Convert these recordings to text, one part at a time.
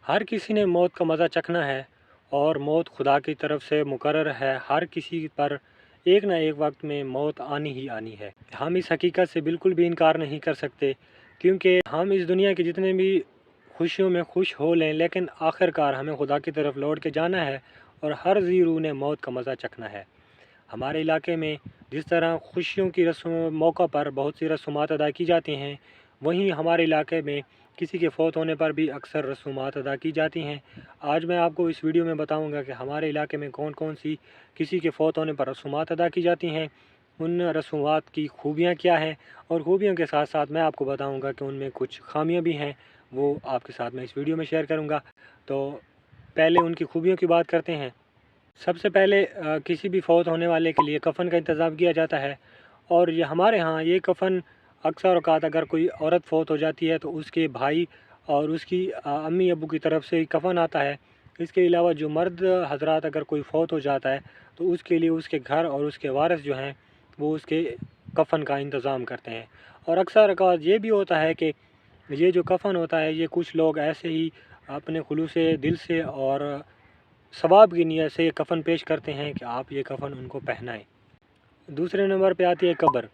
हर किसी ने मौत का मज़ा चखना है और मौत खुदा की तरफ से मुकर्रर है। हर किसी पर एक ना एक वक्त में मौत आनी ही आनी है। हम इस हकीकत से बिल्कुल भी इनकार नहीं कर सकते, क्योंकि हम इस दुनिया के जितने भी खुशियों में खुश हो लें, लेकिन आखिरकार हमें खुदा की तरफ लौट के जाना है और हर जी रूह ने मौत का मज़ा चखना है। हमारे इलाके में जिस तरह खुशियों की रस्म मौका पर बहुत सी रसूमात अदा की जाती हैं, वहीं हमारे इलाके में किसी के फ़ौत होने पर भी अक्सर रसूमात अदा की जाती हैं। आज मैं आपको इस वीडियो में बताऊंगा कि हमारे इलाके में कौन कौन सी किसी के फ़ौत होने पर रसूमात अदा की जाती हैं, उन रसूमात की खूबियाँ क्या हैं, और खूबियों के साथ साथ मैं आपको बताऊँगा कि उनमें कुछ खामियाँ भी हैं, वो आपके साथ मैं इस वीडियो में शेयर करूँगा। तो पहले उनकी खूबियों की बात करते हैं। सबसे पहले किसी भी फ़ौत होने वाले के लिए कफ़न का इंतज़ाम किया जाता है, और ये हमारे यहाँ ये कफ़न अक्सर औक़ात अगर कोई औरत फ़ौत हो जाती है तो उसके भाई और उसकी अम्मी अब्बू की तरफ से कफ़न आता है। इसके अलावा जो मर्द हज़रात अगर कोई फ़ौत हो जाता है तो उसके लिए उसके घर और उसके वारिस जो हैं वो उसके कफ़न का इंतज़ाम करते हैं। और अक्सर औक़ात ये भी होता है कि ये जो कफ़न होता है ये कुछ लोग ऐसे ही अपने खुलूस दिल से और सवाब की नीयत से ये कफ़न पेश करते हैं कि आप ये कफ़न उनको पहनाएं। दूसरे नंबर पे आती है कब्र।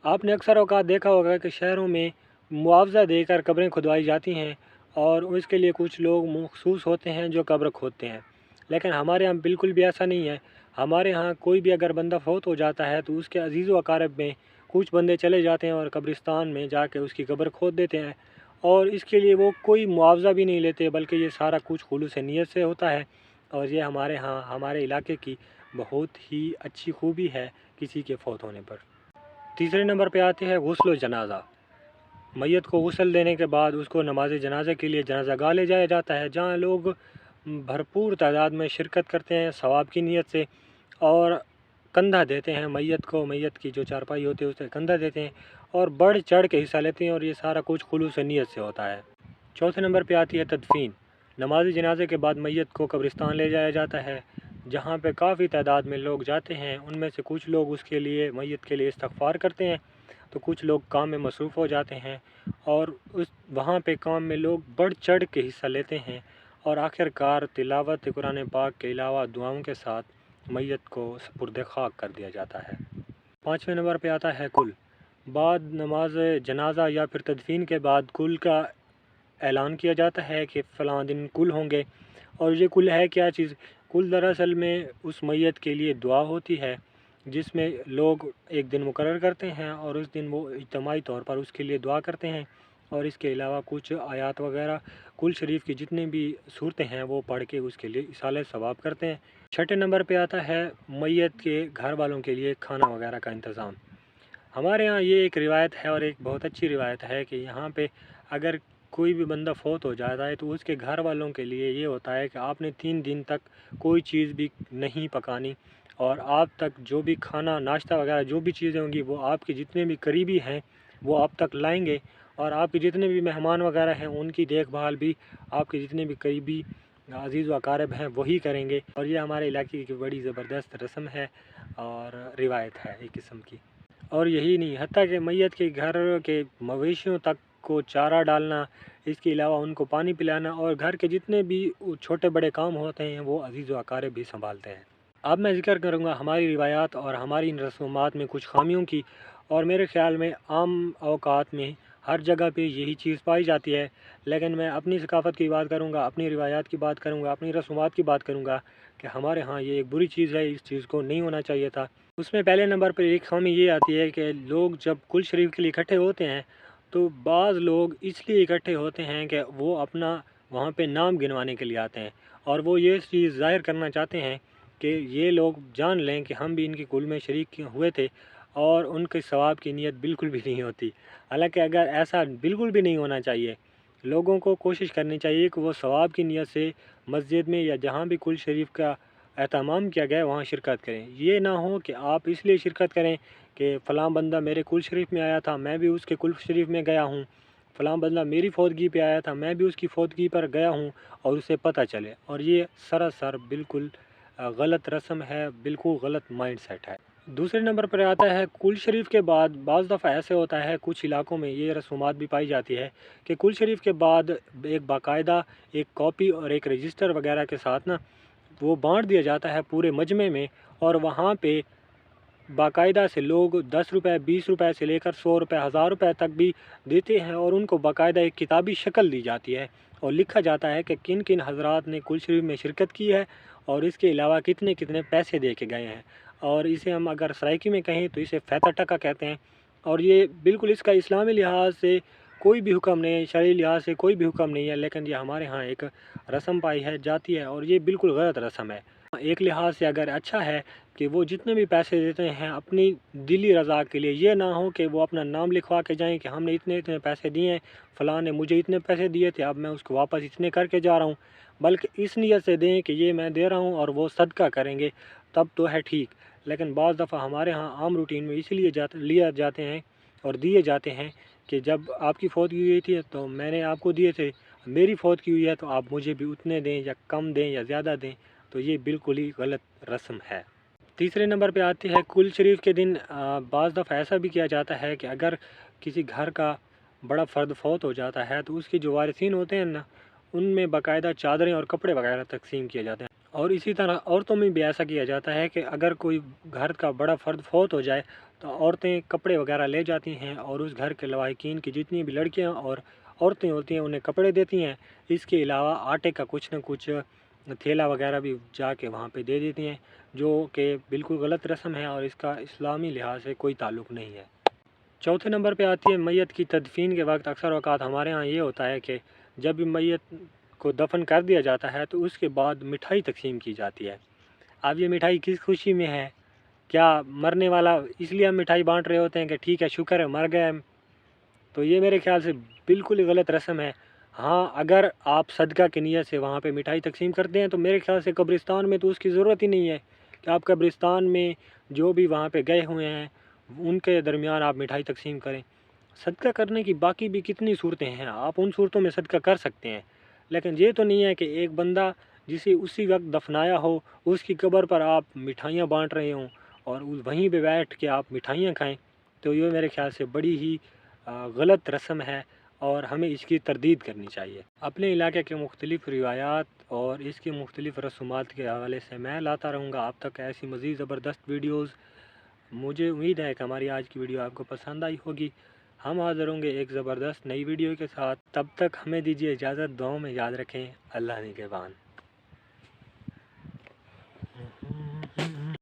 आपने अक्सर औक़ात देखा होगा कि शहरों में मुआवज़ा देकर कब्रें खुदवाई जाती हैं और उसके लिए कुछ लोग मखसूस होते हैं जो कब्र खोदते हैं, लेकिन हमारे यहाँ बिल्कुल भी ऐसा नहीं है। हमारे यहाँ कोई भी अगर बंदा फ़ौत हो जाता है तो उसके अज़ीज़ व अक़ारिब में कुछ बंदे चले जाते हैं और कब्रिस्तान में जाके उसकी कब्र खोद देते हैं, और इसके लिए वो कोई मुआवज़ा भी नहीं लेते, बल्कि ये सारा कुछ खुलूस नीयत से होता है। और ये हमारे यहाँ हमारे इलाके की बहुत ही अच्छी खूबी है किसी के फ़ौत होने पर। तीसरे नंबर पे आते हैं गुस्ल जनाज़ा। मैयत को गुस्ल देने के बाद उसको नमाज जनाज़े के लिए जनाज़ा गाह ले जाया जाता है, जहाँ लोग भरपूर तादाद में शिरकत करते हैं सवाब की नीयत से, और कंधा देते हैं मैयत को। मैयत की जो चारपाई होती है उसे कंधा देते हैं और बढ़ चढ़ के हिस्सा लेते हैं, और ये सारा कुछ खुलूस नीयत से होता है। चौथे नंबर पे आती है तदफीन। नमाज जनाजे के बाद मैयत को कब्रिस्तान ले जाया जाता है, जहाँ पे काफ़ी तादाद में लोग जाते हैं। उनमें से कुछ लोग उसके लिए मैयत के लिए इस्तग़फ़ार करते हैं, तो कुछ लोग काम में मसरूफ़ हो जाते हैं, और उस वहाँ पे काम में लोग बढ़ चढ़ के हिस्सा लेते हैं, और आखिरकार तिलावत कुरान पाक के अलावा दुआओं के साथ मैयत को सुपुर्द खाक कर दिया जाता है। पाँचवें नंबर पे आता है कुल। बाद नमाज जनाजा या फिर तदफीन के बाद कुल का ऐलान किया जाता है कि फ़लाँ दिन कुल होंगे। और ये कुल है क्या चीज़? कुल दरअसल में उस मैयत के लिए दुआ होती है, जिसमें लोग एक दिन मुकर्रर करते हैं और उस दिन वो इज्तिमाई तौर पर उसके लिए दुआ करते हैं, और इसके अलावा कुछ आयात वगैरह कुल शरीफ की जितनी भी सूरतें हैं वो पढ़ के उसके लिए इसाले सवाब करते हैं। छठे नंबर पे आता है मैयत के घर वालों के लिए खाना वगैरह का इंतज़ाम। हमारे यहाँ ये एक रिवायत है, और एक बहुत अच्छी रिवायत है, कि यहाँ पे अगर कोई भी बंदा फ़ौत हो जाता है तो उसके घर वालों के लिए ये होता है कि आपने 3 दिन तक कोई चीज़ भी नहीं पकानी, और आप तक जो भी खाना नाश्ता वगैरह जो भी चीज़ें होंगी वो आपके जितने भी करीबी हैं वो आप तक लाएंगे, और आपके जितने भी मेहमान वगैरह हैं उनकी देखभाल भी आपके जितने भी करीबी अज़ीज़ व अक़ारिब हैं वही करेंगे। और ये हमारे इलाके की बड़ी ज़बरदस्त रस्म है और रिवायत है एक किस्म की। और यही नहीं, हत्ता कि मैयत के घर के मवेशियों तक को चारा डालना, इसके अलावा उनको पानी पिलाना, और घर के जितने भी छोटे बड़े काम होते हैं वो अज़ीज़ व अक़ारिब भी संभालते हैं। अब मैं ज़िक्र करूँगा हमारी रिवायात और हमारी इन रसूमात में कुछ खामियों की, और मेरे ख़्याल में आम औक़ात में हर जगह पे यही चीज़ पाई जाती है, लेकिन मैं अपनी सकाफ़त की बात करूँगा, अपनी रिवायात की बात करूँगा, अपनी रसूमात की बात करूँगा कि हमारे यहाँ ये एक बुरी चीज़ है, इस चीज़ को नहीं होना चाहिए था। उसमें पहले नंबर पर एक खामी ये आती है कि लोग जब कुल शरीफ के लिए इकट्ठे होते हैं तो बाज़ लोग इसलिए इकट्ठे होते हैं कि वो अपना वहाँ पे नाम गिनवाने के लिए आते हैं, और वो ये चीज़ ज़ाहिर करना चाहते हैं कि ये लोग जान लें कि हम भी इनकी कुल में शरीक हुए थे, और उनके सवाब की नीयत बिल्कुल भी नहीं होती। हालांकि अगर ऐसा बिल्कुल भी नहीं होना चाहिए, लोगों को कोशिश करनी चाहिए कि वो सवाब की नीयत से मस्जिद में या जहाँ भी कुल शरीफ का एहतमाम किया गया है वहाँ शिरकत करें। ये ना हो कि आप इसलिए शिरकत करें कि फ़लाँ बंदा मेरे कुल शरीफ में आया था, मैं भी उसके कुल शरीफ में गया हूँ, फ़लाँ बंदा मेरी फ़ौतगी पे आया था, मैं भी उसकी फ़ौतगी पर गया हूँ, और उसे पता चले। और ये सरासर बिल्कुल गलत रस्म है, बिल्कुल गलत माइंड सेट है। دوسرے نمبر پر آتا ہے کل شریف کے بعد بعض دفعہ ایسے ہوتا ہے، کچھ علاقوں میں یہ رسومات بھی پائی جاتی ہے کہ کل شریف کے بعد ایک باقاعدہ ایک کاپی اور ایک رجسٹر وغیرہ کے ساتھ نا وہ بانٹ دیا جاتا ہے پورے مجمع میں، اور وہاں پہ باقاعدہ سے لوگ 10 روپے 20 روپے سے لے کر 100 روپے 1000 روپے تک بھی دیتے ہیں، اور ان کو باقاعدہ ایک کتابی شکل دی جاتی ہے اور لکھا جاتا ہے کہ کن کن حضرات نے کل شریف میں شرکت کی ہے اور اس کے علاوہ کتنے کتنے پیسے دے کے گئے ہیں، اور اسے ہم اگر سرائکی میں کہیں تو اسے فیطہ ٹکا کہتے ہیں۔ اور یہ بالکل اس کا اسلامی لحاظ سے کوئی بھی حکم نہیں، شرعی لحاظ سے کوئی بھی حکم نہیں ہے، لیکن یہ ہمارے ہاں ایک رسم پائی ہے جاتی ہے، اور یہ بالکل غلط رسم ہے۔ ایک لحاظ سے اگر اچھا ہے کہ وہ جتنے بھی پیسے دیتے ہیں اپنی دلی رضا کے لیے، یہ نہ ہو کہ وہ اپنا نام لکھوا کے جائیں کہ ہم نے اتنے اتنے پیسے دیے ہیں، فلاں نے مجھے اتنے پیسے دیے تھے، اب میں اس کو واپس اتنے کر کے جا رہا ہوں، بلکہ اس نیت سے دیں کہ یہ میں دے رہا ہوں اور وہ صدقہ کریں گے، تب تو ہے ٹھیک۔ لیکن بعض دفعہ ہمارے ہاں عام روٹین میں اس لیے لیا جاتے ہیں اور دیے جاتے ہیں کہ جب آپ کی فوت کی ہوئی تھی تو میں نے آپ کو دیے تھے، میری فوت کی ہوئی ہے تو آپ مجھے بھی اتنے دیں یا کم دیں یا زیادہ دیں، تو یہ بالکل ہی غلط رسم ہے۔ تیسرے نمبر پہ آتی ہے کل شریف کے دن بعض دفعہ ایسا بھی کیا جاتا ہے کہ اگر کسی گھر کا بڑا فرد فوت ہو جاتا ہے تو اس کے جو وارثین ہوتے ہیں نا، ان میں باقاعدہ چادریں اور کپڑے وغیرہ تقسیم کیے جاتے ہیں، اور اسی طرح عورتوں میں بھی ایسا کیا جاتا ہے کہ اگر کوئی گھر کا بڑا فرد فوت ہو جائے تو عورتیں کپڑے وغیرہ لے جاتی ہیں اور اس گھر کے لواحقین کی جتنی بھی لڑکیاں اور عورتیں ہوتی ہیں انہیں کپڑے دیتی ہیں، اس کے علاوہ آٹے کا کچھ نہ کچھ تھیلا وغیرہ بھی جا کے وہاں پہ دے دیتی ہیں، جو کہ بالکل غلط رسم ہے اور اس کا اسلامی لحاظ سے کوئی تعلق نہیں ہے۔ چوتھے نمبر پہ آتی ہے میت کی تدفین کے وقت اکثر اوقات ہمارے ہاں یہ ہوتا ہے کہ جب بھی میت کو دفن کر دیا جاتا ہے تو اس کے بعد مٹھائی تقسیم کی جاتی ہے۔ اب یہ مٹھائی کس خوشی میں ہے؟ کیا مرنے والا اس لیے ہم مٹھائی بانٹ رہے ہوتے ہیں کہ ٹھیک ہے شکر ہے مر گئے؟ تو یہ میرے خیال سے بالکل ہی غلط رسم ہے۔ ہاں اگر آپ صدقہ کی نیت سے وہاں پہ مٹھائی تقسیم کرتے ہیں تو میرے خیال سے قبرستان میں تو اس کی ضرورت ہی نہیں ہے کہ آپ قبرستان میں جو بھی وہاں پہ گئے ہوئے ہیں ان کے درمیان آپ مٹھائی تقسیم کریں۔ صدقہ کرنے کی باقی بھی کتنی صورتیں ہیں، آپ ان صورتوں میں صدقہ کر سکتے ہیں، لیکن یہ تو نہیں ہے کہ ایک بندہ جسے اسی وقت دفنایا ہو اس کی قبر پر آپ مٹھائیاں بانٹ رہے ہوں اور وہیں پہ بیٹھ کے آپ مٹھائیاں کھائیں، تو یہ میرے خیال سے بڑی ہی غلط رسم ہے اور ہمیں اس کی تردید کرنی چاہیے۔ اپنے علاقے کے مختلف روایات اور اس کی مختلف رسومات کے حوالے سے میں لاتا رہوں گا آپ تک ایسی مزید زبردست ویڈیوز۔ مجھے امید ہے کہ ہماری آج کی ویڈیو آپ کو پسند آئی ہوگی۔ ہم حاضر ہوں گے ایک زبردست نئی ویڈیو کے ساتھ، تب تک ہمیں دیجیے اجازت، دعاؤں میں یاد رکھیں، اللہ نگہبان۔